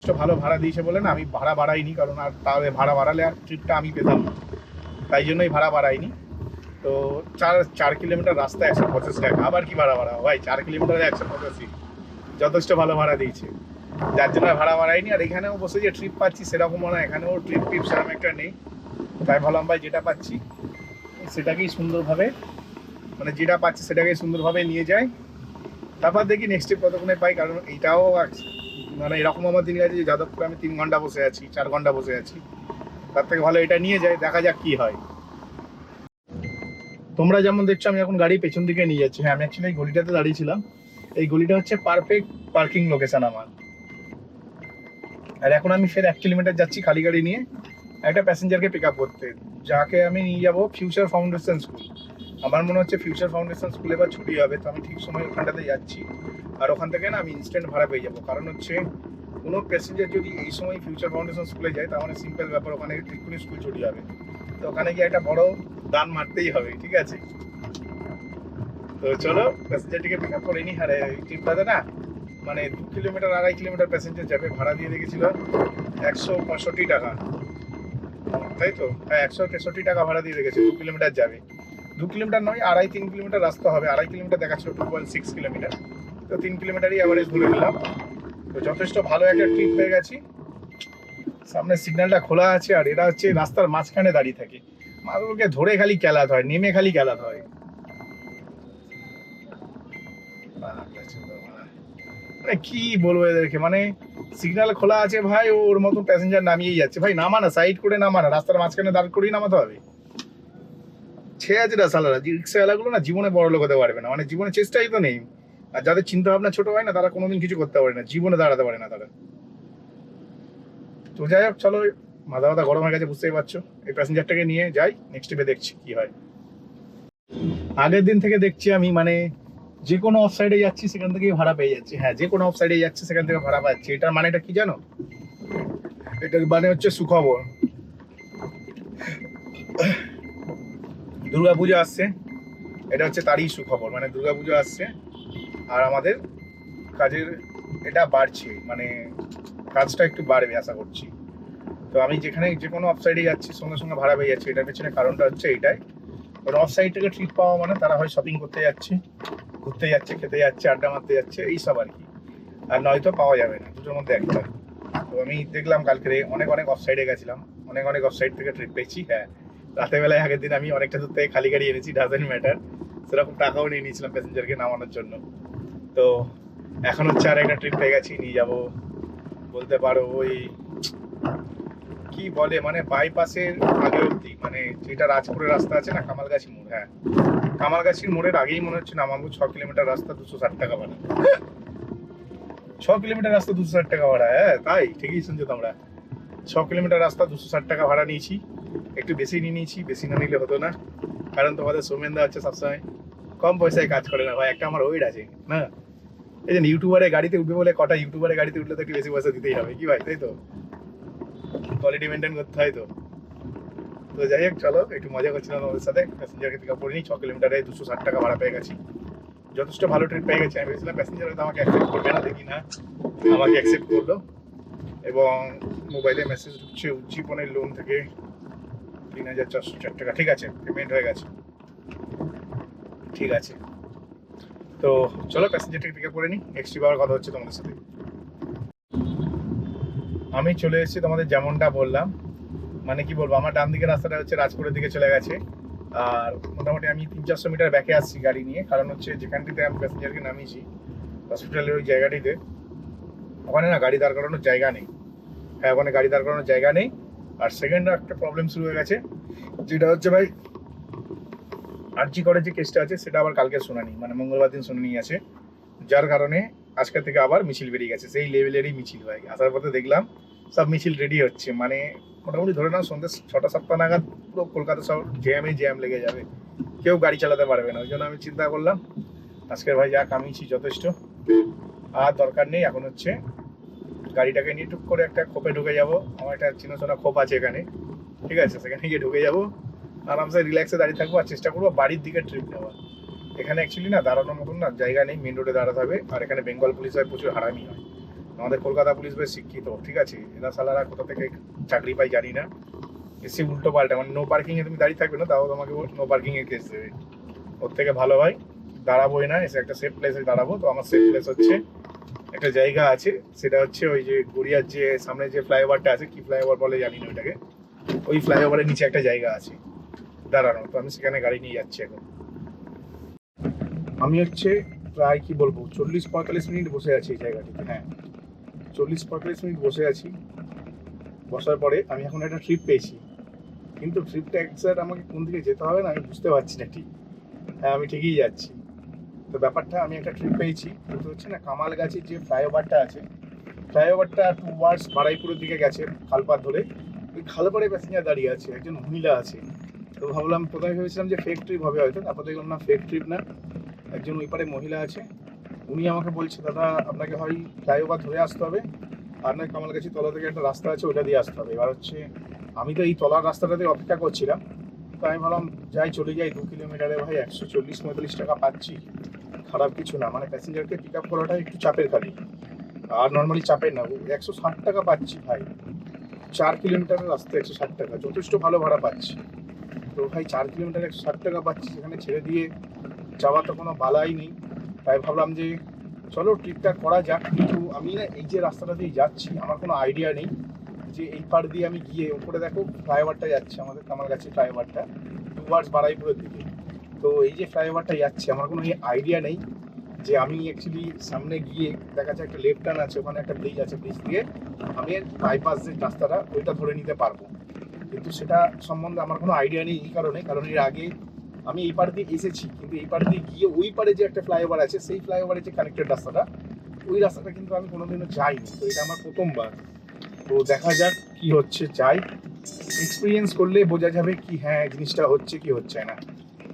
ভালো ভাড়া দিয়েছে বলে না আমি ভাড়া বাড়াইনি, কারণ আর তাহলে ভাড়া বাড়ালে আর ট্রিপটা আমি পেতাম না, তাই জন্যই ভাড়া বাড়াইনি। তো 4 কিলোমিটার রাস্তা 185 টাকা, আবার কি ভাড়া বাড়াবো ভাই? 4 কিলোমিটারে 185, যথেষ্ট ভালো ভাড়া দিয়েছে, যার জন্য ভাড়া বাড়াইনি। আর এখানেও বসে যে ট্রিপ পাচ্ছি সেরকম না, এখানেও ট্রিপ টিপ সেরকম একটা নেই। তাই ভাবলাম ভাই যেটা পাচ্ছি সেটাকেই সুন্দরভাবে, মানে যেটা পাচ্ছি সেটাকেই সুন্দরভাবে নিয়ে যাই, তারপর দেখি নেক্সট ট্রিপ কতক্ষণে পাই। কারণ এইটাও মানে এরকম আমার দিন আছে যে যাদবপুরে আমি 3 ঘন্টা বসে আছি, 4 ঘন্টা বসে আছি, তার থেকে ভালো এটা নিয়ে যাই, দেখা যাক কি হয়। তোমরা যেমন দেখছো আমি এখন গাড়ি পেছন দিকে নিয়ে যাচ্ছি। হ্যাঁ, আমি অ্যাকচুয়ালি এই গলিটাতে দাঁড়িয়েছিলাম, এই গলিটা হচ্ছে পারফেক্ট পার্কিং লোকেশন আমার। আর এখন আমি ফের 1 কিলোমিটার যাচ্ছি খালি গাড়ি নিয়ে একটা প্যাসেঞ্জারকে পিক আপ করতে, যাকে আমি নিয়ে যাবো ফিউচার ফাউন্ডেশন স্কুল। আমার মনে হচ্ছে ফিউচার ফাউন্ডেশন স্কুলে এবার ছুটি হবে, তো আমি ঠিক সময় ওখানটাতে যাচ্ছি। আর ওখান থেকে না আমি ইনস্ট্যান্ট ভাড়া পেয়ে যাবো, কারণ হচ্ছে কোনো প্যাসেঞ্জার যদি এই সময় ফিউচার ফাউন্ডেশন স্কুলে যায় তাহলে সিম্পল ব্যাপার, ওখানে এক্ষুনি স্কুল ছুটি হবে, তো ওখানে গিয়ে একটা বড় দান মারতেই হবে, ঠিক আছে? তো চলো প্যাসেঞ্জারটিকে পিক আপ করে নি। আর এই ট্রিপটাতে না মানে 2 কিলোমিটার 2.5 কিলোমিটার প্যাসেঞ্জার যাবে, ভাড়া দিয়ে রেখেছিল 165 টাকা, তাই তো? হ্যাঁ, 163 টাকা ভাড়া দিয়ে রেখেছে, 2 কিলোমিটার যাবে। 2 কিলোমিটার নয়, 2.5-3 কিলোমিটার রাস্তা হবে, 2.5 কিলোমিটার দেখাচ্ছিল 2.6 কিলোমিটার, তো 3 কিলোমিটারই অ্যাভারেজ ধরে নিলাম। তো যথেষ্ট ভালো একটা ট্রিপ হয়ে গেছি। সামনে সিগন্যালটা খোলা আছে, আর এরা হচ্ছে রাস্তার মাঝখানে দাঁড়িয়ে থাকে, মাগুরকে ধরে খালি কেলাতে হয়, নেমে খালি কেলাতে হয়। মানে কি বলবো এদেরকে, মানে সিগন্যাল খোলা আছে ভাই, ওর মতো প্যাসেঞ্জার নামিয়েই যাচ্ছে। ভাই নামা না, সাইড করে নামা না, রাস্তার মাঝখানে দাঁড় করেই নামাতে হবে। ছে আছে না সালারা, রিক্সাওয়ালাগুলো না জীবনে বড় লোক হতে পারবে না, মানে জীবনে চেষ্টাই তো নেই। আর যাদের চিন্তা ভাবনা ছোট হয় না তারা কোনোদিন কিছু করতে পারে না, জীবনে দাঁড়াতে পারে না তারা। তো যাই হোক, চলো, মাথা মাথা গরম হয়ে গেছে বুঝতেই পারছো। এই প্যাসেঞ্জারটাকে নিয়ে যাই, নেক্সট ট্রিপে দেখছি কি হয়। আগের দিন থেকে দেখছি আমি, মানে যে কোনো অফ সাইডে যাচ্ছি সেখান থেকেই ভাড়া পেয়ে যাচ্ছি। হ্যাঁ, যে কোনো অফ সাইডে যাচ্ছি সেখান থেকে ভাড়া পাচ্ছি, এটার মানেটা কি জানো? এটার মানে হচ্ছে সুখবর। দুর্গাপুজো আসছে, এটা হচ্ছে তারই সুখবর, মানে দুর্গাপুজো আসছে আর আমাদের কাজের এটা বাড়ছে, মানে কাজটা একটু বাড়বে আশা করছি। তো আমি যেখানে যে কোনো অফ সাইডে যাচ্ছি সঙ্গে সঙ্গে ভাড়া পেয়ে যাচ্ছি, এটার পেছনে কারণটা হচ্ছে এইটাই। কারণ অফ সাইড থেকে ট্রিপ পাওয়া মানে তারা হয় শপিং করতে যাচ্ছে, ঘুরতে যাচ্ছে, খেতে যাচ্ছে, আড্ডা মারতে যাচ্ছে, এইসব আর কি। আর নয়তো পাওয়া যাবে না, দুটোর মধ্যে একটা। তো আমি দেখলাম কালকে অনেক অনেক অফ সাইডে গেছিলাম, অনেক অনেক অফ সাইড থেকে ট্রিপ পেয়েছি। হ্যাঁ, রাতের বেলায় আগের দিন আমি অনেকটা দূর থেকে খালি গাড়ি এনেছি, ডাজেন্ট ম্যাটার, সেরকম টাকাও নিয়ে নিয়েছিলাম প্যাসেঞ্জারকে নামানোর জন্য। তো এখন হচ্ছে আর একটা ট্রিপ পেয়ে গেছি, নিয়ে যাবো বলতে পারো ওই কি বলে মানে বাইপাসের আগে অব্দি, মানে যেটা রাজপুরের রাস্তা আছে না, কামালগাছি মোড়। হ্যাঁ, কামালগাছির মোড়ের আগেই মনে হচ্ছে নামাবো। 6 কিলোমিটার রাস্তা, 260 টাকা ভাড়া। 6 কিলোমিটার রাস্তা 260 টাকা ভাড়া? হ্যাঁ তাই, ঠিকই শুনছো তোমরা, 6 কিলোমিটার রাস্তা 260 টাকা ভাড়া নিয়েছি। একটু বেশি নিয়ে নিয়েছি, বেশি না নিলে হতো না, কারণ তোমাদের সৌমেনদা হচ্ছে সবসময় কম পয়সায় কাজ করে না ভাই, একটা আমার ওয়েট আছে না। এই যে ইউটিউবারের গাড়িতে উঠবে বলে, কটা ইউটিউবারের গাড়িতে উঠলে তো একটু বেশি পয়সা দিতেই হবে কি ভাই, তাই তো? কোয়ালিটি মেনটেন করতে হয় তো। তো যাই হোক, চলো, একটু মজা করছিলাম ওদের সাথে, প্যাসেঞ্জারকে পিক আপ করে নিই। 6 কিলোমিটারে 260 টাকা ভাড়া পেয়ে গেছি, যথেষ্ট ভালো ট্রিপ পেয়ে গেছি। আমি ভেবেছিলাম প্যাসেঞ্জার হয়তো আমাকে অ্যাকসেপ্ট করবে না, দেখি না আমাকে অ্যাকসেপ্ট করলো। এবং মোবাইলে মেসেজ ঢুকছে উজ্জীবনের লোন থেকে 3,404 টাকা, ঠিক আছে, পেমেন্ট হয়ে গেছে, ঠিক আছে। তো চলো প্যাসেঞ্জারটাকে পিক আপ করে নিই, নেক্সট ট্রিপ আবার কথা হচ্ছে তোমাদের সাথে। আমি চলে এসেছি তোমাদের, যেমনটা বললাম, মানে কি বলবো, আমার ডান দিকের রাস্তাটা হচ্ছে রাজপুরের দিকে চলে গেছে। আর মোটামুটি আমি 300-400 মিটার ব্যাকে আসছি গাড়ি নিয়ে, কারণ হচ্ছে যেখানটিতে আমি প্যাসেঞ্জারকে নামিয়েছি হসপিটালের ওই জায়গাটিতে, ওখানে না গাড়ি দাঁড় করানোর জায়গা নেই। হ্যাঁ, ওখানে গাড়ি দাঁড় করানোর জায়গা নেই। আর সেকেন্ড একটা প্রবলেম শুরু হয়ে গেছে, যেটা হচ্ছে ভাই আরজি করে যে কেসটা আছে সেটা আবার কালকে শুনানি, মানে মঙ্গলবার দিন শুনানি আছে, যার কারণে আজকে থেকে আবার মিছিল বেরিয়ে গেছে। সেই লেভেলেরই মিছিল ভাই, আসার পথে দেখলাম সব মিছিল রেডি হচ্ছে, মানে মোটামুটি ধরে নাও সন্ধ্যে 6টা-7টা নাগাদ পুরো কলকাতা সব জ্যাম লেগে যাবে, কেউ গাড়ি চালাতে পারবে না। ওই জন্য আমি চিন্তা করলাম আজকের ভাই যা কামিয়েছি যথেষ্ট, আর দরকার নেই। এখন হচ্ছে গাড়িটাকে নিয়ে টুক করে একটা খোপে ঢুকে যাবো, আমার একটা চেনাশোনা খোপ আছে এখানে, ঠিক আছে, সেখানে গিয়ে ঢুকে যাবো, আরামসে রিল্যাক্সে দাঁড়িয়ে থাকবো, আর চেষ্টা করবো বাড়ির দিকে ট্রিপ নেওয়ার। এখানে অ্যাকচুয়ালি না দাঁড়ানোর মতন না জায়গা নেই, মেন রোডে দাঁড়াতে হবে। আর এখানে বেঙ্গল পুলিশ হয়, প্রচুর হারামি হয়, আমাদের কলকাতা পুলিশ বেশ শিক্ষিত, ঠিক আছে, এরা সালারা কোথা থেকে চাকরি পাই জানি না, এসে উল্টো পাল্টা মানে নো পার্কিং এ তুমি দাঁড়িয়ে থাকবে না, তাও তোমাকে নো পার্কিং এ কেস দেবে। ওর থেকে ভালো ভাই দাঁড়াবোই না, এসে একটা সেফ প্লেসে দাঁড়াবো। তো আমার সেফ প্লেস হচ্ছে একটা জায়গা আছে, সেটা হচ্ছে ওই যে গড়িয়ার যে সামনে যে ফ্লাইওভারটা আছে, কি ফ্লাইওভার বলে জানি না ওইটাকে, ওই ফ্লাইওভারের নিচে একটা জায়গা আছে দাঁড়ানো। তো আমি সেখানে গাড়ি নিয়ে যাচ্ছি এখন। আমি হচ্ছে প্রায় কি বলবো 40-45 মিনিট বসে আছি এই জায়গাটিতে। হ্যাঁ, 40-45 মিনিট বসে আছি। বসার পরে আমি এখন একটা ট্রিপ পেয়েছি, কিন্তু ট্রিপটা এক্সাক্ট আমাকে কোন দিকে যেতে হবে না আমি বুঝতে পারছি না ঠিক। হ্যাঁ, আমি ঠিকই যাচ্ছি। তো ব্যাপারটা আমি একটা ট্রিপ পেয়েছি, কিন্তু হচ্ছে না কামালগাছির যে ফ্লাইওভারটা আছে, ফ্লাইওভারটা টুয়ার্ডস বারাইপুরের দিকে গেছে খালপাড় ধরে। ওই খালপাড়ে প্যাসেঞ্জার দাঁড়িয়ে আছে, একজন মহিলা আছে। তো ভাবলাম, প্রথমে ভেবেছিলাম যে ফেক ট্রিপ হবে হয়তো, তারপর দেখলাম না ফেক ট্রিপ না, একজন ওই পারে মহিলা আছে। উনি আমাকে বলছে, দাদা আপনাকে হয় ফ্লাইওভার ধরে আসতে হবে, আর নয় কামালগাছি তলা থেকে একটা রাস্তা আছে ওটা দিয়ে আসতে হবে। এবার হচ্ছে আমি তো এই তলার রাস্তাটাতে অপেক্ষা করছিলাম, তো আমি ভাবলাম যাই চলে যাই, 2 কিলোমিটারে ভাই 140-145 টাকা পাচ্ছি, খারাপ কিছু না। মানে প্যাসেঞ্জারকে পিক আপ করাটা একটু চাপের খালি, আর নর্মালি চাপের না। 160 টাকা পাচ্ছি ভাই, 4 কিলোমিটারের রাস্তা 160 টাকা, যথেষ্ট ভালো ভাড়া পাচ্ছি। তো ভাই 4 কিলোমিটার 160 টাকা পাচ্ছি, সেখানে ছেড়ে দিয়ে যাওয়া তো কোনো বালাই নেই। তাই ভাবলাম যে চলো ট্রিপটা করা যাক। কিন্তু আমি না এই যে রাস্তাটা দিয়ে যাচ্ছি, আমার কোনো আইডিয়া নেই যে এই পার দিয়ে আমি গিয়ে উপরে দেখো ফ্লাইওভারটা যাচ্ছে, আমাদের কামালগাছি ফ্লাইওভারটা টুয়ার্ডস বারাইপুরের দিকে। তো এই যে ফ্লাইওভারটা যাচ্ছে, আমার কোনো আইডিয়া নেই যে আমি অ্যাকচুয়ালি সামনে গিয়ে দেখা যায় একটা লেফট টার্ন আছে, ওখানে একটা ব্রিজ আছে, ব্রিজ দিয়ে আমি বাইপাস যে রাস্তাটা ওইটা ধরে নিতে পারবো। কিন্তু সেটা সম্বন্ধে আমার কোনো আইডিয়া নেই এই কারণ এর আগে আমি এই পার দিয়ে এসেছি, কিন্তু এই পার দিয়ে গিয়ে ওই পারে যে একটা ফ্লাইওভার আছে, সেই ফ্লাইওভারের যে কানেক্টেড রাস্তাটা, ওই রাস্তাটা কিন্তু আমি কোনোদিনও যাইনি। তো এটা আমার প্রথমবার। তো দেখা যাক কি হচ্ছে, যাই এক্সপিরিয়েন্স করলে বোঝা যাবে কি হ্যাঁ জিনিসটা হচ্ছে কি হচ্ছে না।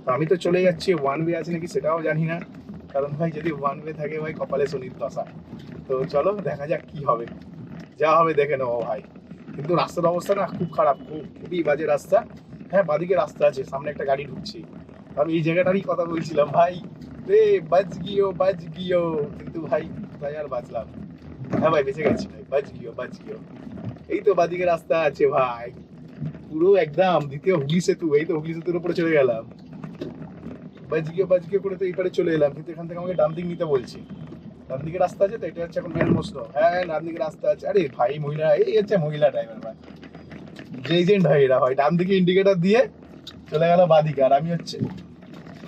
তো আমি তো চলে যাচ্ছি, ওয়ান ওয়ে আছে নাকি সেটাও জানি না, কারণ ভাই যদি ওয়ান ওয়ে থাকে ভাই কপালে শনির দশা। তো চলো দেখা যাক কি হবে, যা হবে দেখে নেবো ভাই। কিন্তু রাস্তার অবস্থা না খুব খারাপ, খুবই বাজে রাস্তা। হ্যাঁ, বাদিকে রাস্তা আছে, সামনে একটা গাড়ি ঢুকছে। আমি এই জায়গাটারই কথা বলছিলাম ভাই, রে বাজ গিয়েও, কিন্তু ভাই কোথায় আর বাঁচলাম। হ্যাঁ ভাই বেঁচে গেছি ভাই, বাজ গিয়েও। এই তো বাদিকে রাস্তা আছে ভাই, পুরো একদম দ্বিতীয় হুগলি সেতু, এই তো হুগলি সেতুর উপরে চলে গেলাম। বাজ গিয়ে করে তো এই পারে চলে এলাম, কিন্তু এখান থেকে আমাকে ডান দিক নিতে বলছে। ডান দিকে রাস্তা আছে, তো এটা হচ্ছে এখন মেন প্রশ্ন। হ্যাঁ, ডান দিকে রাস্তা আছে। আরে ভাই মহিলা, এই হচ্ছে মহিলা ড্রাইভার ভাই, যে এজেন্ট ভাই এরা ভাই, ডান দিকে ইন্ডিকেটর দিয়ে চলে গেল বাদিকে। আর আমি হচ্ছে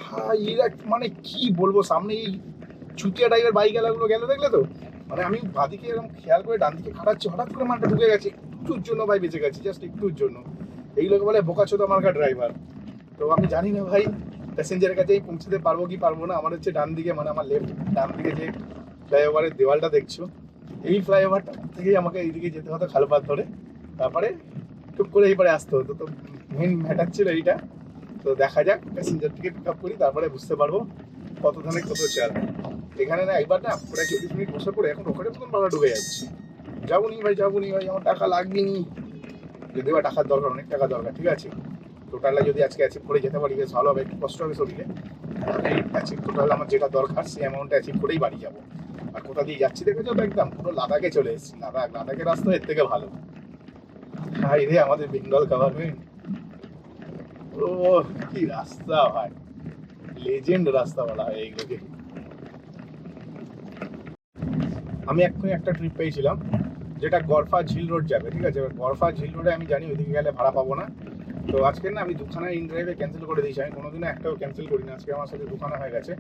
ভাই এরা মানে কি বলবো, সামনে এই চুতিয়া টাইপের বাইক এলাগুলো গেল দেখলে তো, মানে আমি বাদিকে এরকম খেয়াল করে ডান দিকে খাটাচ্ছি, হঠাৎ করে মানটা ঢুকে গেছে, একটুর জন্য ভাই বেঁচে গেছি, জাস্ট একটুর জন্য। এই লোক বলে বোকাচোদা মার্কা ড্রাইভার। তো আমি জানি না ভাই প্যাসেঞ্জারের কাছে পৌঁছতে পারবো কি পারবো না। আমার হচ্ছে ডান দিকে, মানে আমার লেফট ডান দিকে যে ফ্লাইওভারের দেওয়ালটা দেখছো, এই ফ্লাইওভারটা থেকেই আমাকে এইদিকে যেতে হতো খালপাত ধরে, তারপরে টুক করে এই পারে আসতে হতো। তো মেন ম্যাটার ছিল এইটা। তো দেখা যাক, প্যাসেঞ্জার টিকিট পিক আপ করি, তারপরে বুঝতে পারবো কত ধানে কত চাল। এখানে না একবার না প্রায় 40 মিনিট বসার পরে এখন ওখানে মতন ভাড়া ঢুকে যাচ্ছে। যাবো নি ভাই আমার টাকা লাগবে নি, যদি বা টাকার দরকার, অনেক টাকা দরকার, ঠিক আছে। টোটালটা যদি আজকে অ্যাচিভ করে যেতে পারি বেশ ভালো হবে, একটু কষ্ট হবে শরীরে। অ্যাচিভ টোটাল আমার যেটা দরকার সেই অ্যামাউন্টটা অ্যাচিভ করেই বাড়ি যাবো। আর কোথা দিয়ে যাচ্ছি দেখে যাবো, একদম পুরো লাদাখে চলে এসেছি। লাদাখের রাস্তা এর থেকে ভালো। হাই রে আমাদের বেঙ্গল গভর্নমেন্ট, ও কি রাস্তা ভাই, লেজেন্ড রাস্তা বলা হয় এইগুলোকে। আমি এক্ষুনি একটা ট্রিপ পেয়েছিলাম যেটা গরফা ঝিল রোড যাবে, ঠিক আছে। গরফা ঝিল রোডে আমি জানি ওইদিকে গেলে ভাড়া পাবো না। তো আজকে না আমি দুখানা ইন ড্রাইভে ক্যান্সেল করে দিয়েছি। আমি কোনোদিনও একটাও ক্যান্সেল করি না, আজকে আমার সাথে দুখানা হয়ে গেছে।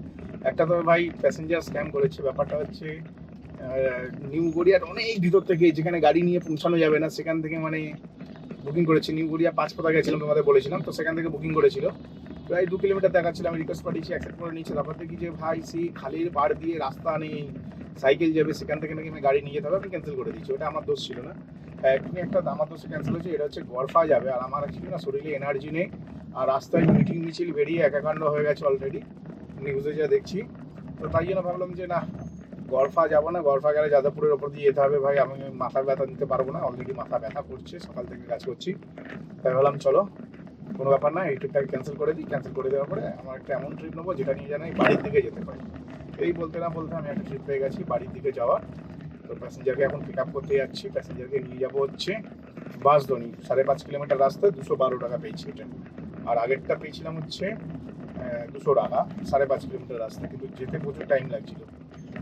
একটা তো ভাই প্যাসেঞ্জার স্ক্যাম করেছে। ব্যাপারটা হচ্ছে নিউ গড়িয়ার অনেক ভিতর থেকে, যেখানে গাড়ি নিয়ে পৌঁছানো যাবে না সেখান থেকে মানে বুকিং করেছে। নিউ গড়িয়া 5 কথা গেছিলাম তোমাদের বলেছিলাম, তো সেখান থেকে বুকিং করেছিল। প্রায় 2 কিলোমিটার দেখাচ্ছিল, আমি রিকোয়েস্ট পাঠিয়েছি, অ্যাকসেপ্ট করে নিয়েছে। তারপর দেখি যে ভাই সেই খালির পাড় দিয়ে রাস্তা নেই, সাইকেল যাবে, সেখান থেকে নাকি আমি গাড়ি নিয়ে যেতে হবে, আমি ক্যান্সেল করে দিচ্ছি। ওটা আমার দোষ ছিল না, এখনই একটা আমার দোষে ক্যান্সেল হয়েছে। এটা হচ্ছে গরফা যাবে, আর আমার অ্যাকচুয়ালি না শরীরে এনার্জি নেই, আর রাস্তায় মিটিং মিছিল বেরিয়ে একাকাণ্ড হয়ে গেছে অলরেডি, নিউজে যা দেখছি। তো তাই জন্য ভাবলাম যে না, গরফা যাবো না। গরফা গেলে যাদবপুরের ওপর দিয়ে যেতে হবে ভাই, আমি মাথা ব্যথা নিতে পারবো না, অলরেডি মাথা ব্যথা করছে, সকাল থেকে কাজ করছি। তাই ভাবলাম চলো কোনো ব্যাপার না, এই ট্রিপটাকে ক্যান্সেল করে দিই। ক্যান্সেল করে দেওয়ার পরে আমার একটা এমন ট্রিপ নেবো যেটা নিয়ে জানাই বাড়ির দিকে যেতে পারি। এই বলতে না বলতে আমি একটা ট্রিপ পেয়ে গেছি বাড়ির দিকে যাওয়া। তো প্যাসেঞ্জারকে এখন পিক আপ করতে যাচ্ছি, প্যাসেঞ্জারকে নিয়ে যাবো হচ্ছে বাঁশদ্রোণী, 5.5 কিলোমিটার রাস্তায় 212 টাকা পেয়েছি এটা। আর আগেরটা পেয়েছিলাম হচ্ছে 200 টাকা, 5.5 কিলোমিটার রাস্তা, কিন্তু যেতে প্রচুর টাইম লাগছিল।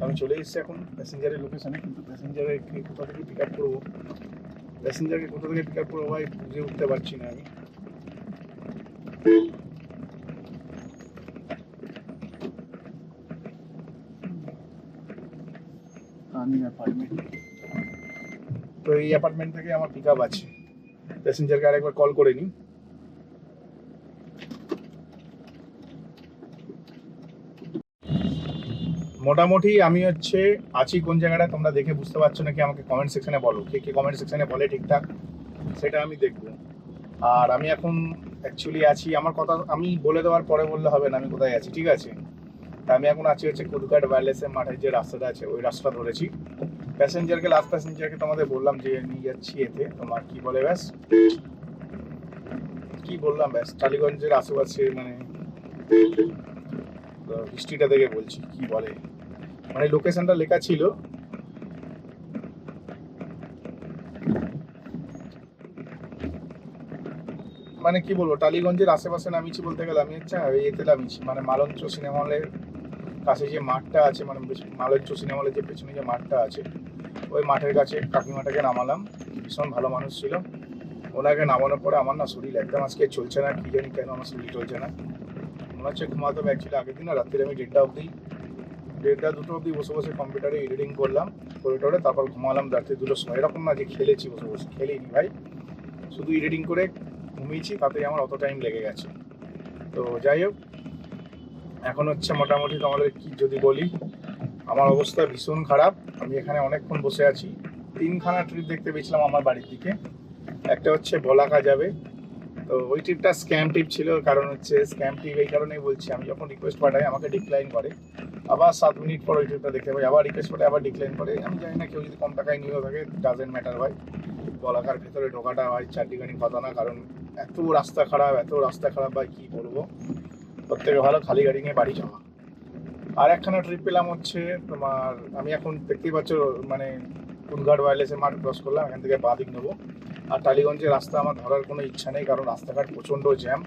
আমি চলে এসেছি এখন প্যাসেঞ্জারের লোকেশনে, কিন্তু প্যাসেঞ্জারকে কোথা থেকে পিক আপ করবো, প্যাসেঞ্জারকে কোথা থেকে পিক আপ করবো ভাই বুঝে উঠতে পারছি না আমি। তো এই অ্যাপার্টমেন্ট থেকে আমার পিক আপ আছে, প্যাসেঞ্জারকে আরেকবার কল করে নিই। মোটামুটি আমি হচ্ছে আছি কোন জায়গাটা তোমরা দেখে বুঝতে পারছো নাকি আমাকে কমেন্ট সেকশনে বলো, কে কে কমেন্ট সেকশনে বলে ঠিকঠাক সেটা আমি দেখবো। আর আমি এখন অ্যাকচুয়ালি আছি, আমার কথা আমি বলে দেওয়ার পরে বললে হবে না আমি কোথায় আছি, ঠিক আছে? তা আমি এখন আছি হচ্ছে কুদঘাট ওয়্যারলেসের মাঠের যে রাস্তাটা আছে ওই রাস্তা ধরেছি। প্যাসেঞ্জারকে লাস্ট প্যাসেঞ্জারকে তোমাদের বললাম যে নিয়ে যাচ্ছি এতে, তোমার কি বলে ব্যাস কি বললাম ব্যাস টালিগঞ্জের আশেপাশে, মানে হিস্ট্রিটা দেখে বলছি কি বলে, মানে লোকেশনটা লেখা ছিল। মানে কি বলবো, টালিগঞ্জের আশেপাশে নামিয়েছি বলতে গেলে আমি হচ্ছে এতে নামিয়েছি, মানে মালঞ্চ সিনেমা হলের কাছে যে মাঠটা আছে, মানে মালঞ্চ সিনেমা হলের যে পেছনে যে মাঠটা আছে ওই মাঠের কাছে কাকিমাটাকে নামালাম। ভীষণ ভালো মানুষ ছিল, ওনাকে নামানোর পরে আমার না শরীর একদম আজকে চলছে না, কি জানি কেন আমার শরীর চলছে না, মনে হচ্ছে ঘুমাতে হবে। অ্যাকচুয়ালি আগের দিন না রাত্রে আমি 1:30 অবধি বসে বসে কম্পিউটারে এডিটিং করলাম করে তারপর ঘুমালাম রাত্রি 2টার সময়। এরকম না যে খেলেছি বসে বসে, খেলিনি ভাই, শুধু এডিটিং করে ঘুমিয়েছি, তাতেই আমার অত টাইম লেগে গেছে। তো যাই হোক, এখন হচ্ছে মোটামুটি তোমাদের কি যদি বলি, আমার অবস্থা ভীষণ খারাপ। আমি এখানে অনেকক্ষণ বসে আছি, 3খানা ট্রিপ দেখতে পেয়েছিলাম আমার বাড়ির দিকে। একটা হচ্ছে বলাকা যাবে, তো ওই ট্রিপটা স্ক্যাম ট্রিপ ছিল, কারণ হচ্ছে স্ক্যাম ট্রিপ এই কারণেই বলছি, আমি যখন রিকোয়েস্ট পাঠাই আমাকে ডিক্লাইন করে, আবার 7 মিনিট পর ওই ট্রিপটা দেখতে পাই, আবার রিকোয়েস্ট পাঠাই আবার ডিক্লাইন করে। আমি জানি না, কেউ যদি কম টাকায় নিয়েও থাকে ডাজেন্ট ম্যাটার ভাই, বলাকার ভেতরে ঢোকাটা ভাই চারটিখানি কথা না, কারণ এত রাস্তা খারাপ ভাই কি বলবো, তার থেকে ভালো খালি গাড়ি নিয়ে বাড়ি যাওয়া। আর একখানা ট্রিপ পেলাম হচ্ছে তোমার, আমি এখন দেখতেই পাচ্ছ মানে কুদঘাট ওয়্যারলেসের মাঠ ক্রস করলাম, এখান থেকে বাঁ দিক নেবো। আর টালিগঞ্জের রাস্তা আমার ধরার কোনো ইচ্ছা নেই, কারণ রাস্তাঘাট প্রচণ্ড জ্যাম,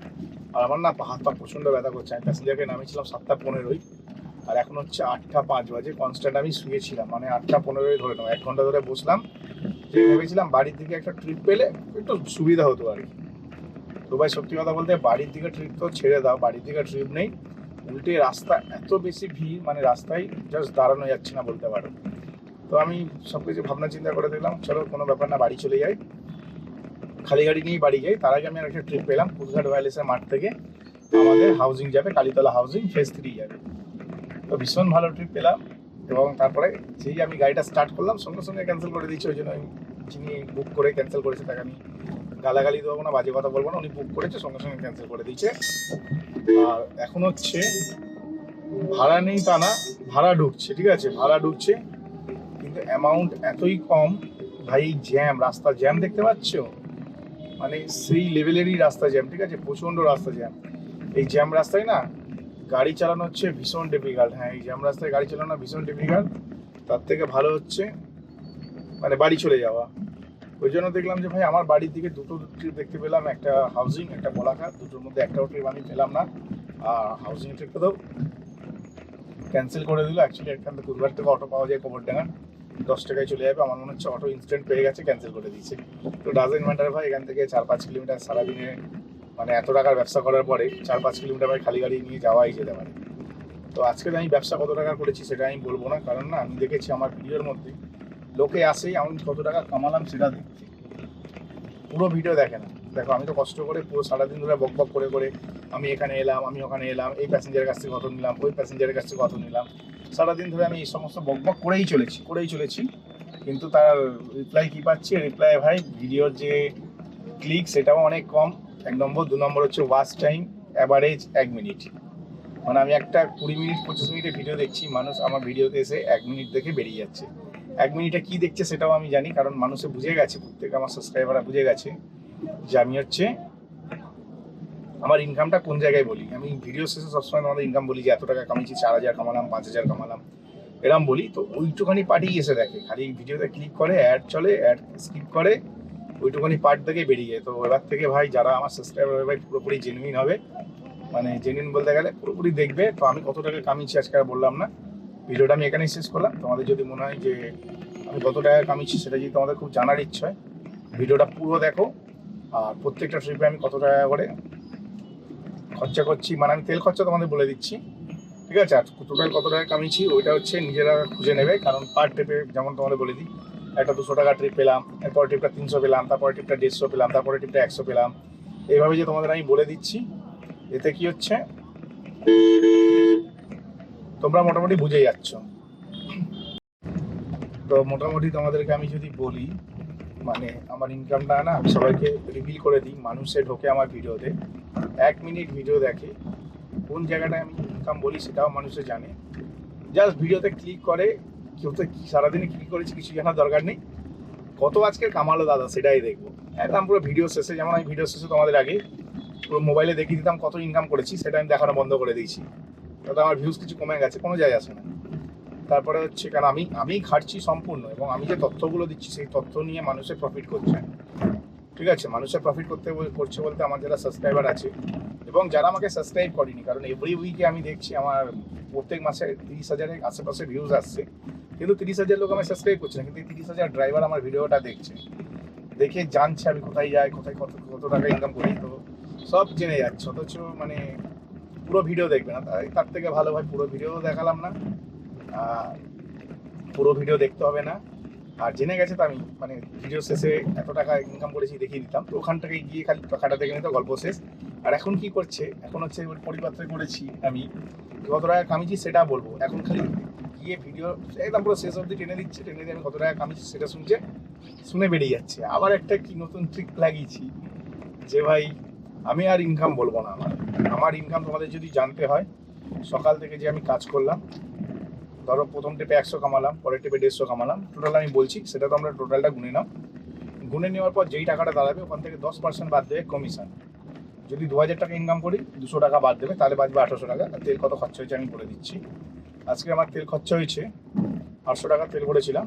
আর আমার না হাত পা প্রচণ্ড ব্যথা করছে। আমি প্যাসেঞ্জারকে নামিয়েছিলাম 7:15, আর এখন হচ্ছে 8:05 বাজে। কনস্ট্যান্ট আমি শুয়েছিলাম, মানে 8:15 ধরে নাও, 1 ঘন্টা ধরে বসলাম, যে ভেবেছিলাম বাড়ির দিকে একটা ট্রিপ পেলে একটু সুবিধা হতো আর কি। তো ভাই সত্যি কথা বলতে বাড়ির দিকে ট্রিপ তো ছেড়ে দাও, বাড়ির দিকে ট্রিপ নেই, উল্টে রাস্তা এত বেশি ভিড়, মানে রাস্তায় জাস্ট দাঁড়ানো যাচ্ছে না বলতে পারো। তো আমি সব কিছু ভাবনা চিন্তা করে দিলাম, চলো কোনো ব্যাপার না, বাড়ি চলে যাই, খালি গাড়ি নিয়েই বাড়ি যাই। তার আগে আমি একটা ট্রিপ পেলাম কুদঘাট ওয়্যারলেসের মাঠ থেকে আমাদের হাউজিং যাবে, কালীতলা হাউজিং ফেজ 3 যাবে। তো ভীষণ ভালো ট্রিপ পেলাম, এবং তারপরে যেই আমি গাড়িটা স্টার্ট করলাম সঙ্গে সঙ্গে ক্যান্সেল করে দিচ্ছি। ওই জন্য যিনি বুক করে ক্যান্সেল করেছে তাকে আমি গালাগালি দেবো না, বাজে কথা বলবো না, উনি বুক করেছে সঙ্গে সঙ্গে ক্যান্সেল করে দিচ্ছে। আর এখন হচ্ছে ভাড়া নেই তা না, ভাড়া ঢুকছে, ঠিক আছে ভাড়া ঢুকছে, কিন্তু অ্যামাউন্ট এতই কম ভাই। জ্যাম, রাস্তা জ্যাম দেখতে পাচ্ছ, মানে সেই লেভেলেরই রাস্তা জ্যাম, ঠিক আছে প্রচণ্ড রাস্তা জ্যাম। এই জ্যাম রাস্তায় না গাড়ি চালানো হচ্ছে ভীষণ ডিফিকাল্ট। হ্যাঁ, এই জ্যাম রাস্তায় গাড়ি চালানো ভীষণ ডিফিকাল্ট, তার থেকে ভালো হচ্ছে মানে বাড়ি চলে যাওয়া। ওই জন্য দেখলাম যে ভাই আমার বাড়ির দিকে দুটো ট্রিপ দেখতে পেলাম, একটা হাউজিং একটা বলাঘাট, দুটোর মধ্যে একটাও ট্রিপ আমি পেলাম না। আর হাউজিং ট্রিপটা তো ক্যান্সেল করে দিল। অ্যাকচুয়ালি এখান থেকে কুদঘাট থেকে অটো পাওয়া যায় কোমরডাঙ্গা, 10 টাকায় চলে যাবে। আমার মনে হচ্ছে অটো ইনস্ট্যান্ট পেয়ে গেছে, ক্যান্সেল করে দিয়েছে। তো ডাজেন্ট ম্যাটার ভাই, এখান থেকে 4-5 কিলোমিটার সারাদিনে, মানে এত টাকার ব্যবসা করার পরে 4-5 কিলোমিটার ভাই খালি গাড়ি নিয়ে যাওয়াই যেতে পারে। তো আজকে আমি ব্যবসা কত টাকা করেছি সেটা আমি বলবো না, কারণ না আমি দেখেছি আমার ভিডিওর মধ্যে লোকে আসেই আমি কত টাকা কামালাম সেটা দেখতে, পুরো ভিডিও দেখে না। দেখো আমি তো কষ্ট করে পুরো সারাদিন ধরে বক করে আমি এখানে এলাম, আমি ওখানে এলাম, এই প্যাসেঞ্জারের কাছ থেকে কত নিলাম, ওই প্যাসেঞ্জারের কাছ থেকে কত নিলাম, সারাদিন ধরে আমি এই সমস্ত বক করেই চলেছি। কিন্তু তার রিপ্লাই কি পাচ্ছি? রিপ্লাই ভাই ভিডিওর যে ক্লিক সেটাও অনেক কম, 1 নম্বর। 2 নম্বর হচ্ছে ওয়াচ টাইম অ্যাভারেজ 1 মিনিট, মানে আমি একটা 20 মিনিট 25 মিনিটের ভিডিও দেখছি, মানুষ আমার ভিডিওতে এসে 1 মিনিট দেখে বেরিয়ে যাচ্ছে। 1 মিনিটে কি দেখছে সেটাও আমি জানি, কারণ মানুষে বুঝে গেছে, প্রত্যেক আমার সাবস্ক্রাইবাররা বুঝে গেছে যে আমি হচ্ছে আমার ইনকামটা কোন জায়গায় বলি। আমি ভিডিও শেষে সবসময় আমাদের ইনকাম বলি যে এত টাকা কামিয়েছি, 4,000 কামালাম, 5,000 কামালাম, এরম বলি, তো ওইটুখানি পার্টই এসে দেখে, খালি ভিডিওতে ক্লিক করে, অ্যাড চলে, অ্যাড স্কিপ করে, ওইটুখানি পার্ট থেকে বেরিয়ে যায়। তো এবার থেকে ভাই যারা আমার সাবস্ক্রাইবার হবে ভাই পুরোপুরি জেনুইন হবে, মানে জেনুইন বলতে গেলে পুরোপুরি দেখবে। তো আমি কত টাকা কামিয়েছি আজকে আর বললাম না, ভিডিওটা আমি এখানেই শেষ করলাম। তোমাদের যদি মনে হয় যে আমি কত টাকা কামিয়েছি সেটা যদি তোমাদের খুব জানার ইচ্ছা হয়, ভিডিওটা পুরো দেখো। আর প্রত্যেকটা ট্রিপে আমি কত টাকা করে খরচা করছি, মানে আমি তেল খরচা তোমাদের বলে দিচ্ছি, ঠিক আছে? আর টোটাল কত টাকা কামিয়েছি ওইটা হচ্ছে নিজেরা খুঁজে নেবে, কারণ পার ট্রিপে যেমন তোমাদের বলে দিই, একটা 200 টাকা ট্রিপ পেলাম, এরপর ট্রিপটা 300 পেলাম, তারপরে ট্রিপটা 150 পেলাম, তারপরে ট্রিপটা 100 পেলাম, এইভাবে যে তোমাদের আমি বলে দিচ্ছি, এতে কি হচ্ছে তোমরা মোটামুটি বুঝে যাচ্ছ। তো মোটামুটি তোমাদেরকে আমি যদি বলি, মানে আমার ইনকামটা না আমি সবাইকে রিভিল করে দিই। মানুষে ঢোকে আমার ভিডিওতে, 1 মিনিট ভিডিও দেখে, কোন জায়গাটায় আমি ইনকাম বলি সেটাও মানুষে জানে, জাস্ট ভিডিওতে ক্লিক করে। কেউ তো সারাদিনে ক্লিক করেছি কিছু জানার দরকার নেই, কত আজকের কামালো দাদা সেটাই দেখবো একদম পুরো ভিডিও শেষে। যেমন আমি ভিডিও শেষে তোমাদের আগে পুরো মোবাইলে দেখিয়ে দিতাম কত ইনকাম করেছি, সেটা আমি দেখানো বন্ধ করে দিয়েছি, তাতে আমার ভিউজ কিছু কমে গেছে, কোনো যায় আসে না। তারপরে হচ্ছে কারণ আমি খাটছি সম্পূর্ণ, এবং আমি যে তথ্যগুলো দিচ্ছি সেই তথ্য নিয়ে মানুষের প্রফিট করছে, ঠিক আছে? মানুষের প্রফিট করছে বলতে আমার যারা সাবস্ক্রাইবার আছে এবং যারা আমাকে সাবস্ক্রাইব করেনি, কারণ এভরি উইকে আমি দেখছি আমার প্রত্যেক মাসে 30,000-এর আশেপাশে ভিউজ আসছে, কিন্তু 30,000 লোক আমার সাবস্ক্রাইব করছে না, কিন্তু 30,000 ড্রাইভার আমার ভিডিওটা দেখছে, দেখে জানছে আমি কোথায় যাই, কোথায় কত কত টাকা ইনকাম করি, তো সব জেনে যাচ্ছে। অথচ মানে পুরো ভিডিও দেখবে না, তার থেকে ভালো ভাই পুরো ভিডিও দেখালাম না, পুরো ভিডিও দেখতে হবে না। আর জেনে গেছে তো আমি মানে ভিডিও শেষে এত টাকা ইনকাম করেছি দেখিয়ে দিতাম, তো ওখান থেকে গিয়ে খালি টাকাটা দেখে নিত, গল্প শেষ। আর এখন কি করছে, এখন হচ্ছে পরিপাত্রে করেছি আমি কত টাকা কামিয়েছি সেটা বলবো, এখন খালি গিয়ে ভিডিও একদম পুরো শেষ অবধি টেনে দিচ্ছে, টেনে দিয়ে আমি কত টাকা কামিয়েছি সেটা শুনছে, শুনে বেরিয়ে যাচ্ছে। আবার একটা কি নতুন ট্রিক লাগিয়েছি যে ভাই আমি আর ইনকাম বলবো না, আমার ইনকাম তোমাদের যদি জানতে হয়, সকাল থেকে যে আমি কাজ করলাম, ধরো প্রথম টেপে 100 কামালাম, পরের টেপে 150 কামালাম, টোটাল আমি বলছি, সেটা তো আমরা টোটালটা গুনে নাও। গুনে নেওয়ার পর যেই টাকাটা দাঁড়াবে ওখান থেকে 10% বাদ দেবে কমিশন। যদি 2000 টাকা ইনকাম করি 200 টাকা বাদ দেবে, তাহলে বাঁচবে 800 টাকা। আর তেল কত খরচা হয়েছে আমি বলে দিচ্ছি। আজকে আমার তেল খরচা হয়েছে 800 টাকা তেল করেছিলাম,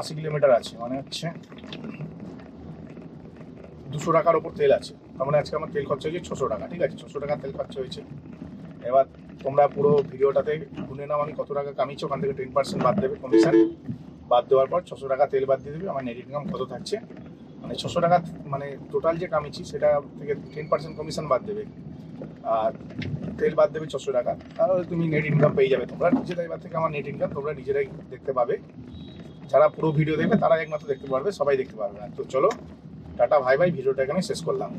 80 কিলোমিটার আছে, মানে হচ্ছে 200 টাকার ওপর তেল আছে, তার মানে আজকে আমার তেল খরচা হয়েছে 600 টাকা, ঠিক আছে? 600 টাকা তেল খরচা হয়েছে। এবার তোমরা পুরো ভিডিওটাতে গুনে নাও আমি কত টাকা কামিয়েছি, ওখান থেকে 10% বাদ দেবে কমিশন, বাদ দেওয়ার পর 600 টাকা তেল বাদ দিয়ে দেবে, আমার নেট ইনকাম কত থাকছে, মানে 600 টাকা, মানে টোটাল যে কামিয়েছি সেটা থেকে 10% কমিশন বাদ দেবে, আর তেল বাদ দেবে 600 টাকা, তাহলে তুমি নেট ইনকাম পেয়ে যাবে। তোমরা নিজেরাই এবার থেকে আমার নেট ইনকাম তোমরা নিজেরাই দেখতে পাবে, যারা পুরো ভিডিও দেখবে তারা একমাত্র দেখতে পারবে, সবাই দেখতে পারবে না। তো চলো টাটা, ভাই ভাই, ভিডিওটা এখানে শেষ করলাম।